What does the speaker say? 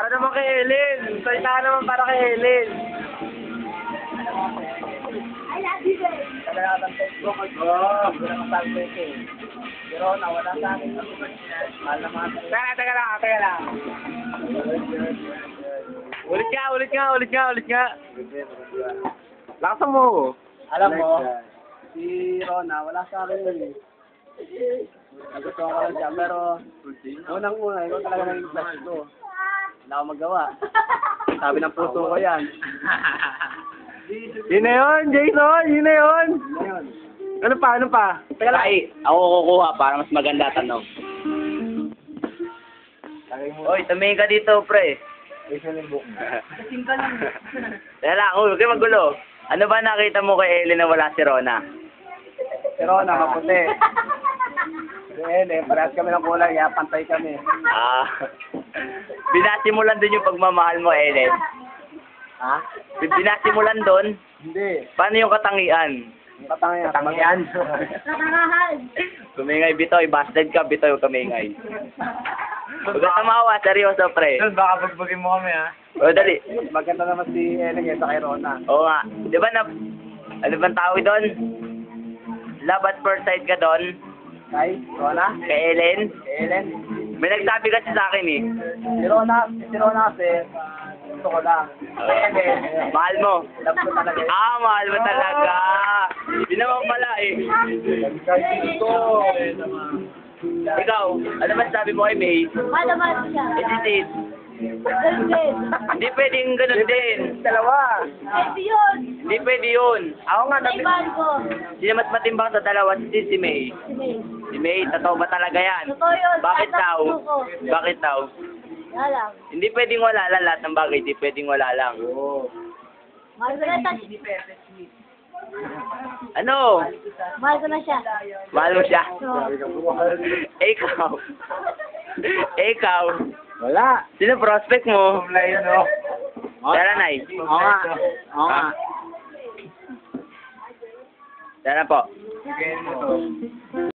Para naman kay Ellen. Salita naman para kay Ellen. I love you, babe. Talaga ng Facebook. Oo. Wala nang sabi ko eh. Pero nawala sa akin. Mahal na mga. Teka lang. Ulit nga. Lakasan mo. Alam mo, si Rona, wala sa akin yun eh. Nagustuhan ko lang siya, pero unang-una, ikaw talaga naging flash ko. Wala akong magawa. Sabi ng puso ko yan. Yun na yun, Jason! Yun na yun! Ano pa? Teka lang. Ay, ako kukuha para mas maganda tanong. Oy, tumingin ka dito, pre. Teka lang, huwag kayo magulo. Ano ba nakita mo kay Ellen na wala si Rona? Si Rona, maputi. Si Ellen, parehas kami ng kulay, kaya pantay kami. Binasimulan din yung pagmamahal mo, Ellen. Ha? Binasimulan doon? Hindi. Paano yung katangian? Katangian. Nakakahan. Kumingay, Bitoy. Bastard ka, Bitoy. Huwag kamingay. Huwag ka tamawa. Seryoso, pre. Baka pagbagin mo kami, ha? O, dali. Maganda naman si Ellen kaysa kay Rona. Oo nga. Di ba ano bang tawag doon? Love at first sight ka doon? Kay Rona? Kay Ellen? Ellen? May nagsabi kasi sa akin eh. Si Rona kasi, gusto ko lang. Mahal mo. Love ko talaga. Mahal mo talaga. Hindi naman pala eh. Ikaw, ano ba sabi mo kay May? Madaman siya. Edited. Ganun din. Hindi pwedeng ganun din. Dalawa. Pwede yun. Hindi pwede yun. Ako nga, Naibahan ko. Sino mas matimbang sa dalawa? Si May. Si May. Si May, totoo ba talaga yan? Totoo yun. Bakit Tatak daw? mo ko. Bakit daw? Wala lang. Hindi pwedeng wala lang. Lahat ng bagay, hindi pwedeng wala lang. Mahal ko na siya. Ano? Mahal ko na siya. Mahal mo siya? So, Ikaw. Ikaw. Wala. Sino prospect mo? Online, no? Tara, Nay. Oo nga. Tara po. Sige, ito.